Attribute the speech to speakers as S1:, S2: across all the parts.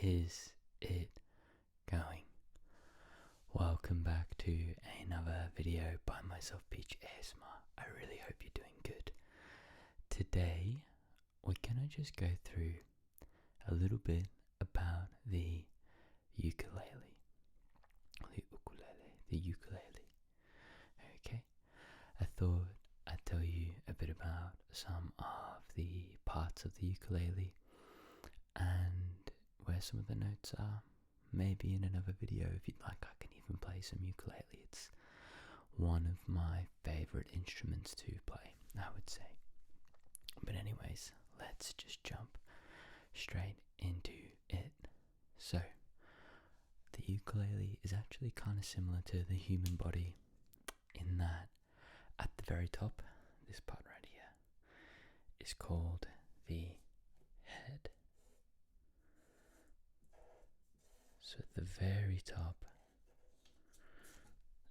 S1: is it going? Welcome back to another video by myself, Peach ASMR. I really hope you're doing good. Today, we're gonna just go through a little bit about the ukulele. The ukulele. Okay? I thought I'd tell you a bit about some of the parts of the ukulele and where some of the notes are. Maybe in another video, if you'd like, I can even play some ukulele. It's one of my favorite instruments to play, I would say. But anyways, let's just jump straight into it. So, the ukulele is actually kind of similar to the human body in that at the very top, this part right here, is called the head. So at the very top,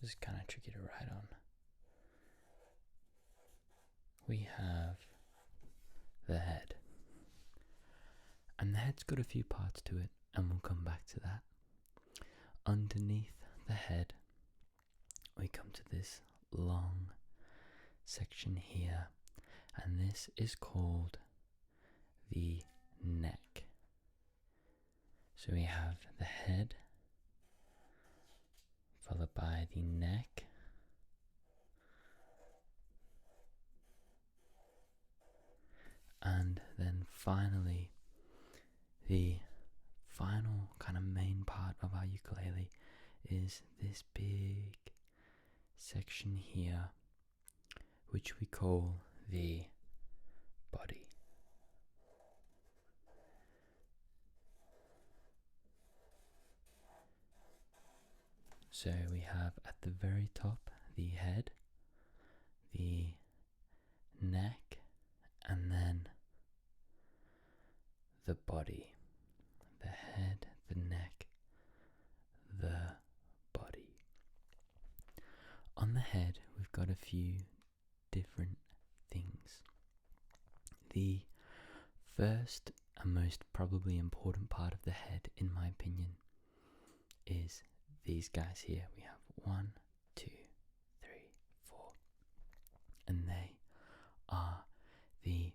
S1: this is kind of tricky to write on, we have the head. And the head's got a few parts to it, and we'll come back to that. Underneath the head, we come to this long section here, and this is called the neck. So we have the head, followed by the neck, and then finally the final kind of main part of our ukulele is this big section here, which we call the body. So we have at the very top the head, the neck, and then the body. The head, the neck, the body. On the head, we've got a few different things. The first and most probably important part of the head, in my opinion, is these guys here. We have 1, 2, 3, 4, and they are the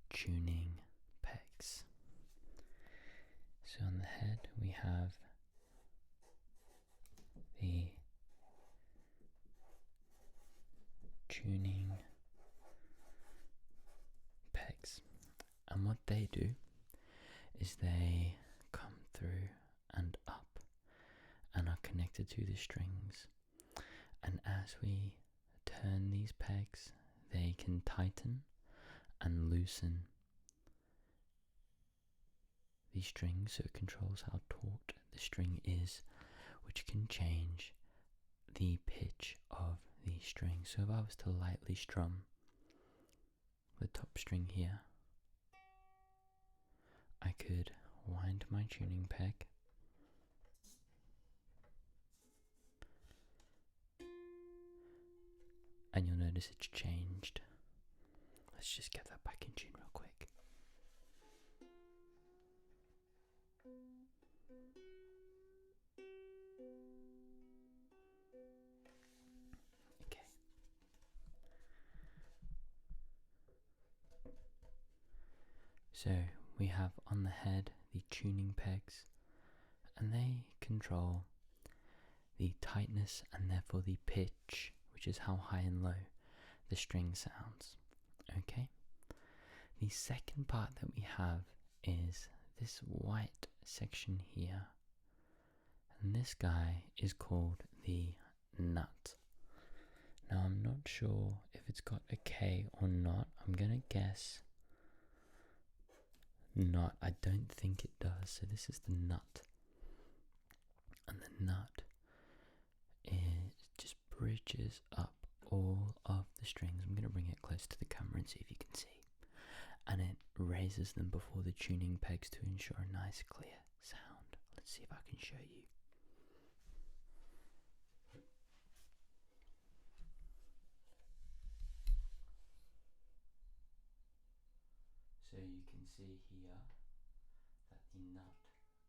S1: tuning pegs. So on the head we have the tuning pegs, and what they do is they come through and up and are connected to the strings, and as we turn these pegs, they can tighten and loosen the string, so it controls how taut the string is, which can change the pitch of the string. So if I was to lightly strum the top string here, I could wind my tuning peg and you'll notice it's changed. Let's just get that back in tune real quick. Okay. So we have on the head the tuning pegs, and they control the tightness and therefore the pitch, which is how high and low the string sounds. Okay? The second part that we have is this white section here, and this guy is called the nut. Now I'm not sure if it's got a K or not. I'm gonna guess not. I don't think it does. So this is the nut, and the nut just bridges up all of the strings. I'm going to bring it close to the camera and see if you can see. And it raises them before the tuning pegs to ensure a nice clear sound. Let's see if I can show you. So you can see here that the nut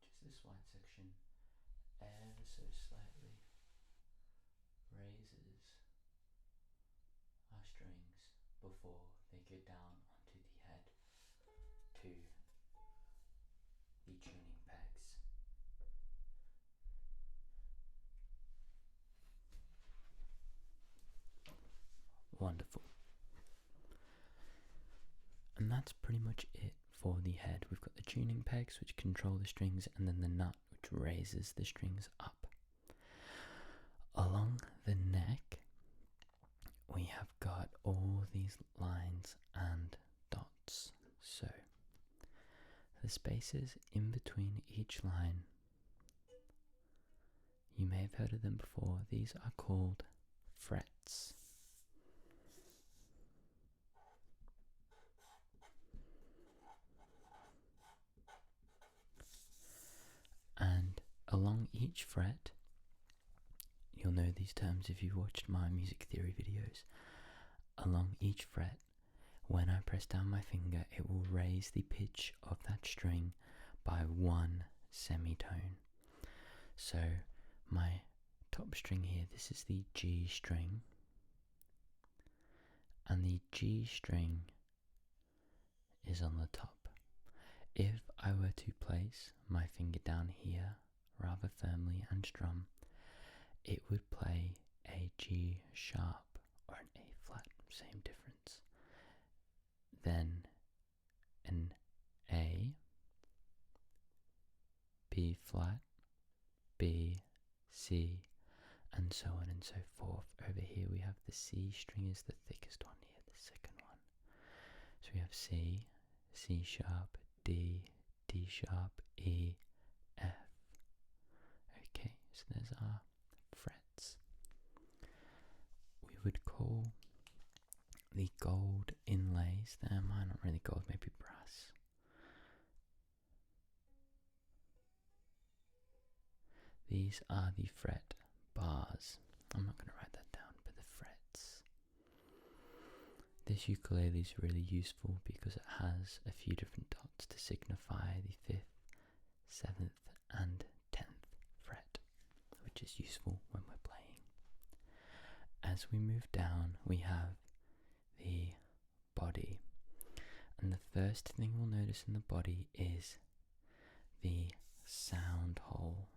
S1: just this white section ever so slightly raises our strings before they go down onto the head to the tuning pegs. Wonderful. And that's pretty much it for the head. We've got the tuning pegs which control the strings, and then the nut which raises the strings up. Along the neck we have got all these lines and dots. So the spaces in between each line, you may have heard of them before. These are called frets. And along each fret, you'll know these terms if you've watched my music theory videos. Along each fret, when I press down my finger, it will raise the pitch of that string by one semitone. So my top string here, this is the G string, and the G string is on the top. If I were to place my finger down here rather firmly and strum, it would play a G sharp or an A flat, same difference. Then an A, B flat, B, C, and so on and so forth. Over here we have the C string is the thickest one here, the second one. So we have C, C sharp, D, D sharp, E, F. Okay, so there's our frets. We would call the gold inlays there, mine not really gold, maybe brass. These are the fret bars. I'm not going to write that down, but the frets. This ukulele is really useful because it has a few different dots to signify the 5th, 7th and 10th fret, which is useful when we're playing. As we move down, we have the body, and the first thing we'll notice in the body is the sound hole.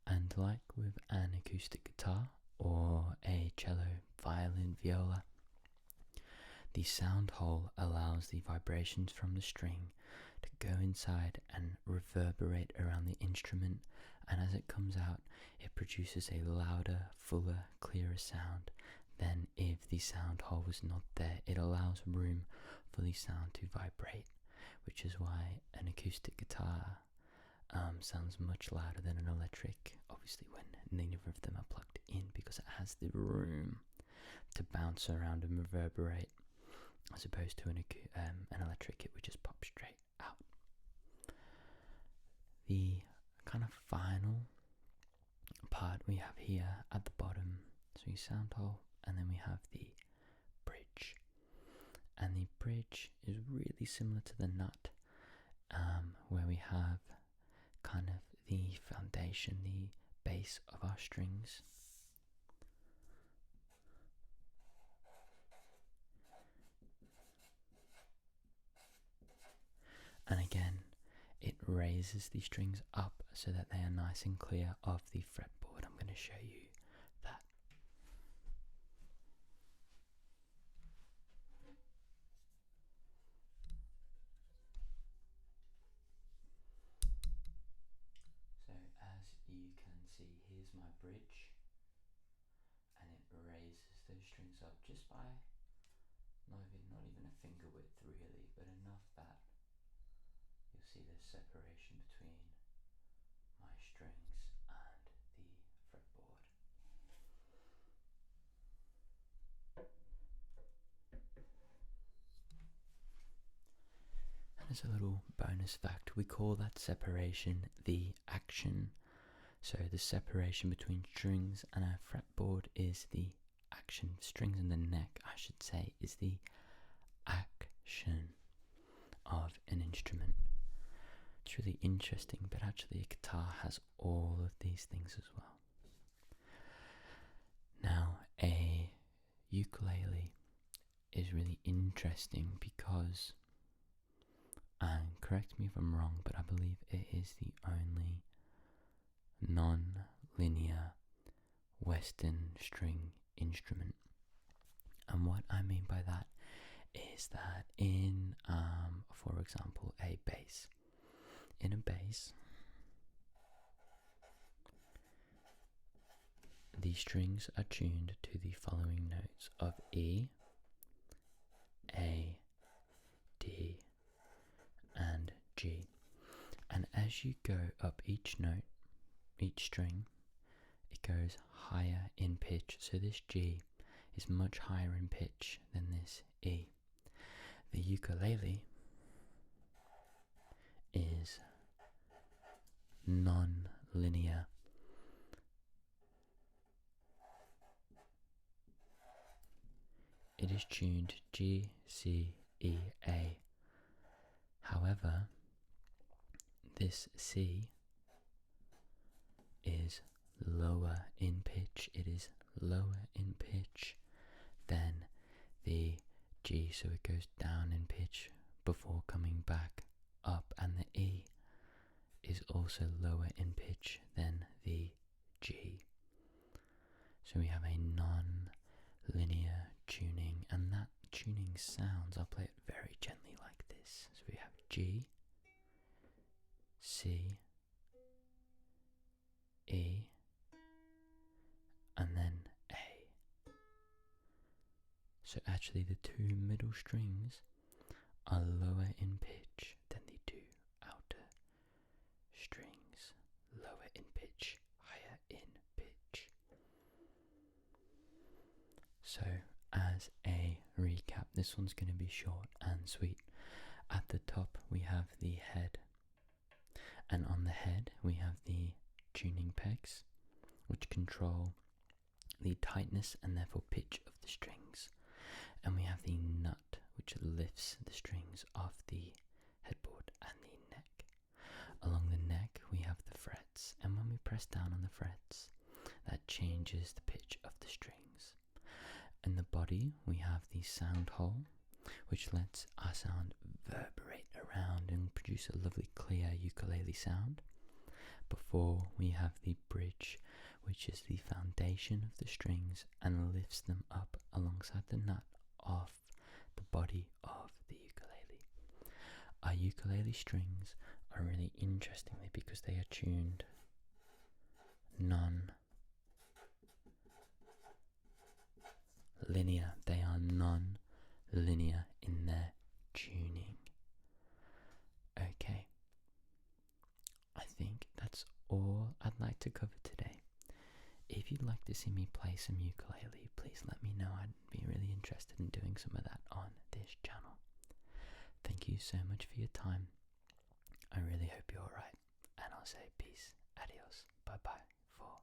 S1: And like with an acoustic guitar or a cello, violin, viola, the sound hole allows the vibrations from the string to go inside and reverberate around the instrument, and as it comes out, it produces a louder, fuller, clearer sound than if the sound hole was not there. It allows room for the sound to vibrate, which is why an acoustic guitar sounds much louder than an electric, obviously when neither of them are plugged in, because it has the room to bounce around and reverberate, as opposed to an electric, it would just pop straight out. The kind of final part we have here at the bottom, so we sound hole, and then we have the bridge. And the bridge is really similar to the nut, where we have kind of the foundation, the base of our strings. And again, it raises the strings up so that they are nice and clear of the fretboard. I'm going to show you that. So as you can see, here's my bridge, and it raises those strings up just by not even a finger width really, but enough that you'll see there's separation between my strings and the fretboard. And as a little bonus fact, we call that separation the action. So the separation between strings and a fretboard is the action. Strings and the neck, I should say, is the action of an instrument. It's really interesting, but actually a guitar has all of these things as well. Now, a ukulele is really interesting because, and correct me if I'm wrong, but I believe it is the only non-linear Western string instrument. And what I mean by that is that in, for example, a bass. In a bass, the strings are tuned to the following notes of E, A, D, and G. And as you go up each note, each string, it goes higher in pitch. So this G is much higher in pitch than this E. The ukulele is non-linear. It is tuned G, C, E, A. However, this C is lower in pitch. It is lower in pitch than the G, so it goes down in pitch before coming back up, and the E is also lower in pitch than the G. So we have a non-linear tuning, and that tuning sounds, I'll play it very gently like this. So we have G, C, E, and then A. So actually the two middle strings are lower in pitch than the two outer strings. Lower in pitch, higher in pitch. So as a recap, this one's going to be short and sweet. At the top we have the head, and on the head we have the tuning pegs, which control the tightness and therefore pitch of the strings. And we have the nut, which lifts the strings off the headboard and the neck. Along the neck we have the frets, and when we press down on the frets, that changes the pitch of the strings. In the body we have the sound hole, which lets our sound reverberate around and produce a lovely clear ukulele sound. Before we have the bridge, which is the foundation of the strings and lifts them up alongside the nut of the body of the ukulele. Our ukulele strings are really interestingly because they are tuned non-linear. They are non-linear in their tuning. Okay, I think that's all I'd like to cover today. If you'd like to see me play some ukulele, please let me know. I'd be really interested in doing some of that on this channel. Thank you so much for your time. I really hope you're alright, and I'll say peace, adios, bye bye for